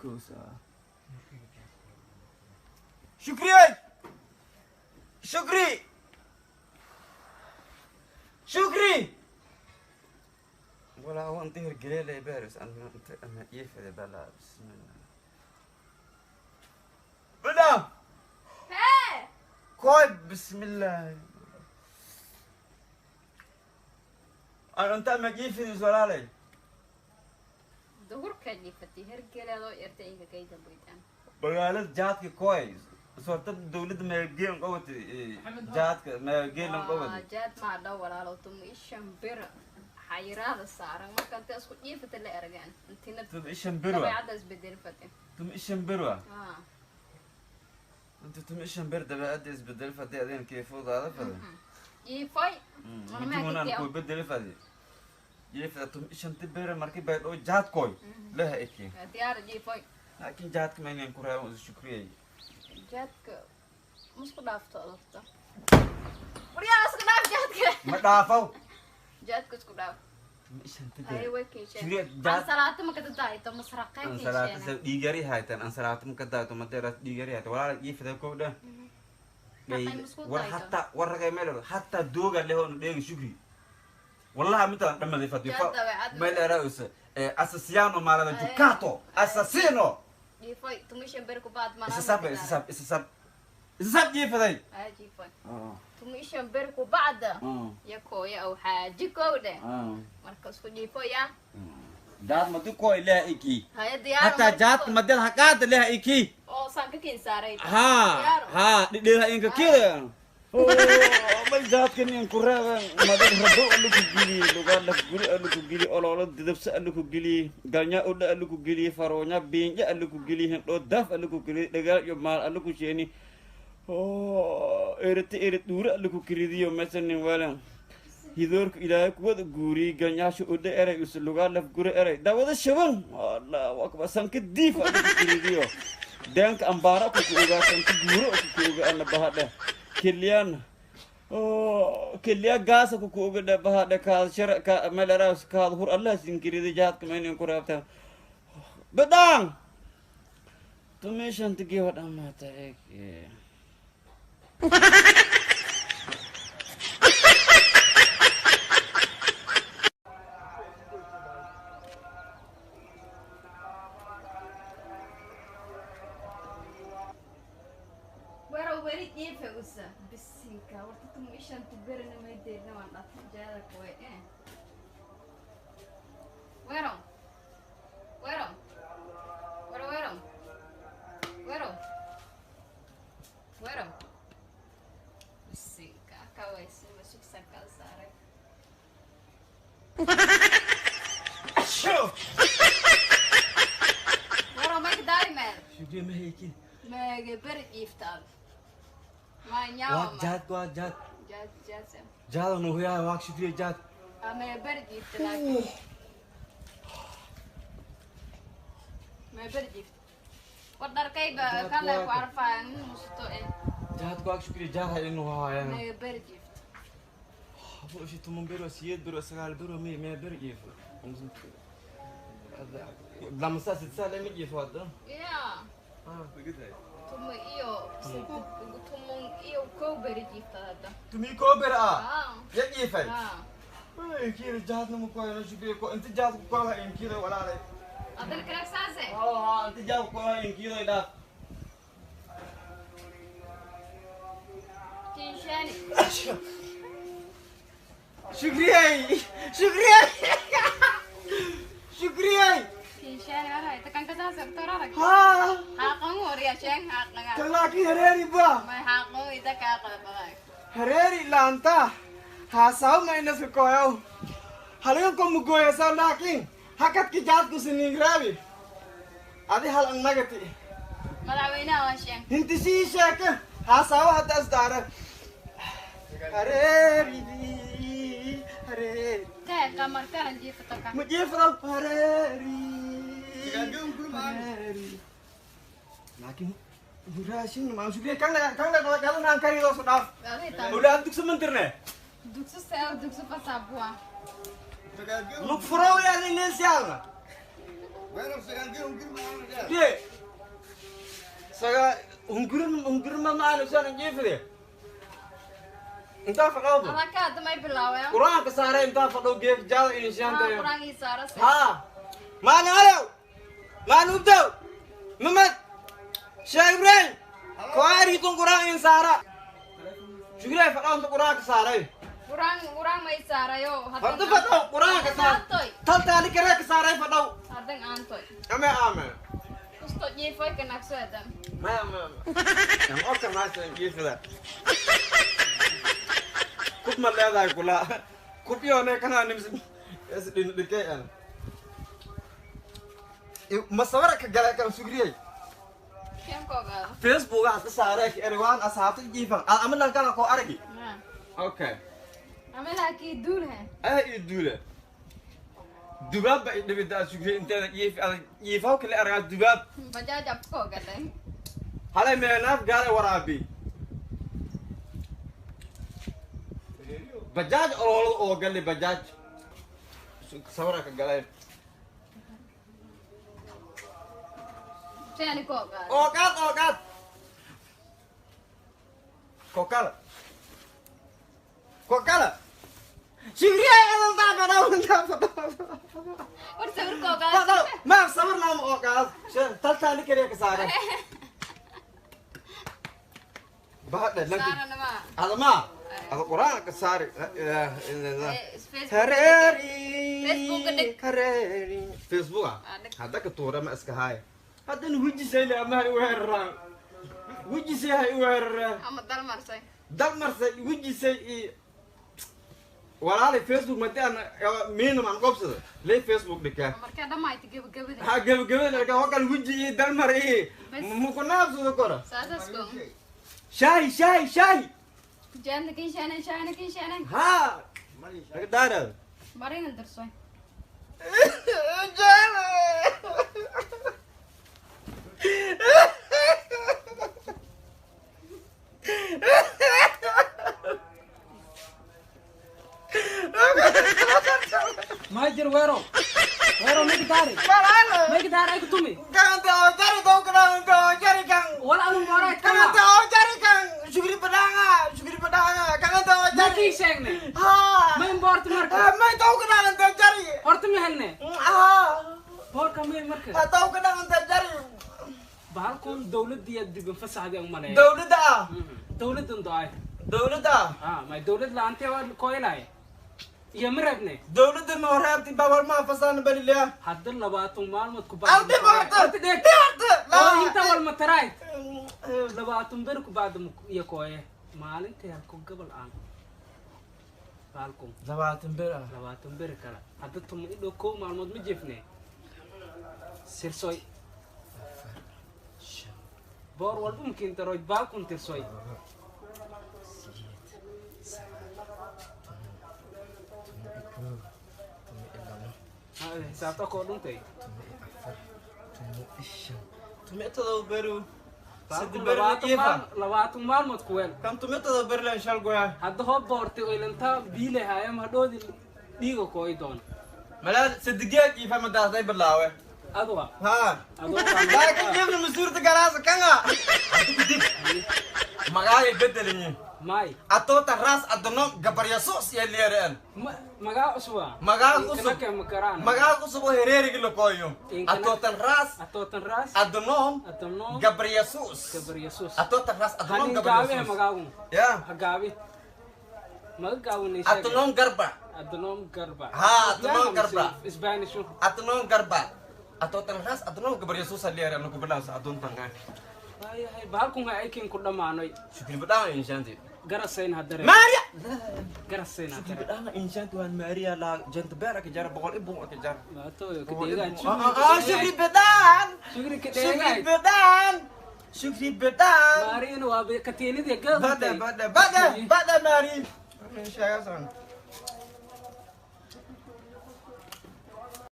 كوسة شكري شكري شكري ولا هو انتهر قليل يا بارس انا يفعل بلا بسم الله بلا هاي كوي بسم الله انا انت ما جيفي زلالي دور كلفتي هرجل لو يرتئي كيدا بيتان بقالت جاتك كويس صرت الدولة ما جيم قوت جاتك ما جيم قوت جات مع دور على طم إيشان بر حيراد السعر ما كنت أسكت يفت اللي أرجعن أنت تم إيشان بروا بعدس بدين فتي تم إيشان بروا أنت تم إيشان بر ده بعدس بدل فتي أدين كيف هذا فدي يفاي أنا ما كوي بدل فتي يفت تم إيشان تبر مركب بعد جات كوي لا هيك ديار يفاي لكن جاتك ما ينكرها وشكري جاتك مش قدافت أضفته وريا مش قداف جاتك ما دافعوا جاتك مش قداف إيشان تبر أيوة كيشين شريت أنا جات صلاة ما كنت دايت مسرقة أنا كيشين صلاة ديجري هايتن أنا صلاة مكدا تمدرس ديجري هايت ولا يفت كودا وحتى ورقة ميلر حتى دوغا اللي هو نبيع شكري والله متى لما ذي فتي ما له رأس أساسيانو مالا جوكاتو أساسينو يفاي تمشي بركو بعد ما إسساب جيفدي جيفاي تمشي بركو بعد يا كويا أو حاجة كودا مركز جيفاي يا جات ما تكوي لا إيكي هاي ديار حتى جات ما دل حكات لا إيكي أو سانك كينساري ها دل إنك كده ما جات كني أنكرها ما دل هبوا ألو كجيلي لقال لك جيلي ألو كجيلي أولو دبس ألو كجيلي غنيا أودا ألو كجيلي فارونا بينجا ألو كجيلي هم داف ألو كجيلي لقال يوم مال ألو كشيني إرت دور ألو كجيلي يوم مثلا ولا هيدورك إلى كود غوري غنيا شو أودا أري يوصل لقال لك غوري أري ده وده شبان الله وأكبر سانك ديف ألو كجيلي يو دانك أمبارا كجيلي سانك غورو كجيلي أنا بهذا كليان كليا غاس كوكو غدا بهذا كا شر كا ملراس كا ظهور الله سنكري دي جات كمان ينكرها بدان تمشي تجي ودا ما تاك وريت يفوز بالسيكا ورتكم إيش أنت تبرنا ما يديرنا ولا تجارك وين ويرم ويرم ويرم ويرم ويرم بالسيكا كويس بس يكسر صارك شوف ويرم ما دايما شو دي ما هيك ما برد يفتح ما نيوم جات جات إنه هي واق شكري جات ما برد يفتح ما برد يفتح ودار كيف كان لا يعرف عن مستوى جات واق شكري جات هاي إنه هاي ما برد يفتح أبو إيش تومن بيرو سيد بيرو سكال بيرو ما برد يفتح لما ساس تسال مي يفوت يا بقيت ثم ثم كوبر يفتح هذا تمي كوبر يجي في اه كير جات نمو كوي شكري كو أنت جات كوها إن كير ولا عليه هذا الكلام سازة أنت جات كوها إن كير لا تنشاني شكري تنشاني أنا تكان كذا سكتور أنا ها حقهم وريا شين حقنا كلاكي هريري با ما حقهم إذا كذا بلاك هريري لانتا هاساو ما ينسى كويو هلين كم مقوي سال لكن هكذا كجات كسنين غرابي هذه هل أنغتي ما دعوينا وشين انت شيشك هاساو هذا أصدار هريري تاك كمر كان جيت تكا مجيفرال هريري لكن براشين ما شو كان kalau nangkari lo sudah udah untuk sementernya duksu sel duksu pasabua look for all yang ini sial Ye. Saga hunggurin mama anu sana jifre. Entah apa kau. Anak ada mai bilawa. Kurang kesara entah apa gef jal ini siapa ya. Kurang isara sih. Ha. Mana ayo? Mana udah? Mamat. Syaibreng. Kau hari itu kurang insara. Juga apa kau untuk kurang kesara? Kurang mai isara yo. Harus apa kurang kesara? Tal tali kira kesara apa kau? Adeng antoy. Ame. Gusto niya foi que naksuetan. Mama. Yang oke mas yang gifle. Kut malada kula. Kupio ne kana nim es din dikean. Masawara ka gala kan sugriye. Kem ko gal. Facebook as sare ki erwan ashabtu gifan. Amalan kan ko argi. Okay. Amela ki dul hai. Idule. Dubab ba idde bida sugriye internet yifaw kale arga dubab. Bajaj ab ko gal. Hala menaf gare warabi. Bajaj o galle bajaj. Sawara ka gala. Tani ko gal. Okat. Kokala. Sugriye ang tapa. Or saur ko gal. Tahu, maaf sabar nama okat. Tal kira kesana. Bahat dah lagi. Sara nama. Alama, aku kurang kesari. Hareri. Facebook ah? Ada ketura mas kahai. Ada nuji saya amah uherang. Wuji saya uherang. Amat dal marsay. Dal marsay wuji saya. Walali Facebook mati an minum an kopsa. Le Facebook deka. Marka ada mai tige gabe. Ha gabe leka hokan wuji dal mari. Mukunab su kora. Sasas ko. Syai. Jangan kin shana. Ha. Mari. Dara. Mari ngantar soy. Jana. Majir wero megdari. Megdari aku tumi. Kang tahu cari kang. Wala anong moray Kang tahu cari kang. Sugri pedanga. Kang tahu cari. Naki seng ne. Ha. Main bort marka. Mai tahu kenangan cari. Ortu mi helne. Ha. Bor kami marka. Tahu kenangan cari. Bahal kon dawlad diya digan fasahdi ang malay. Dawlad ah. Dawlad dun doay. Dawlad ah. Ah, may dawlad la ante wa koylay. Iya merab ne. Dawlad no harap ti bawal ma fasan balilya. Haddal labatong malmot ku ba. Ante barta. Ante dek. Oh, inta wal mataray. Labatong ber ku ba dum iya koye. Malin te ko gabal an. Balkong. Labatin bera. Labatong ber kala. Haddal tum ido ko malmot mi jefne. Sirsoy. Bor wal mungkin taroy balkon tirsoy. Sabta ko dun tay. Tumeta do beru. Sidde lawatung malmot kuwen. Kam tumeta do beru lan shal goya. Hadda hob borti oylanta bile hayam hadodi digo ko idon. Mala siddigiya ki fama da dai balawe. Adwa. Ha. Adwa. Laakin jibna masur ta garasa kanga. Magay bedelini. Mai. Ato taras adono gabarya sos ya liaren. Maga uswa. Maga uswa. Ke makaran. Maga uswa hereri kilo koyo. Ato taras. Ato tanras. Adono. Adono. Gabarya sos. Gabriel Jesus. Ato taras adono Hanin gabarya gawe sos. magawung. Ya. Hagawi. Magawung ni siya. Adono garba. Adonom garba. Ha, adonom garba. Spanish. Adono garba. Ato taras adono gabarya sos liaren ko belas adon tanga. Ay bahal kung ay king ko damanoy. Shukri bedang insyanti. Garasain hadare. Maria. Garasain Shukri hadare. bedang insyanti Tuhan Maria la jent bera kejar bokol ibu kejar. Ato kedigan. Shukri bedang. Sugri Shukri kedigan. bedang. Shukri bedang. Mari no wabe katini de gal. Bada Mari. Saya san.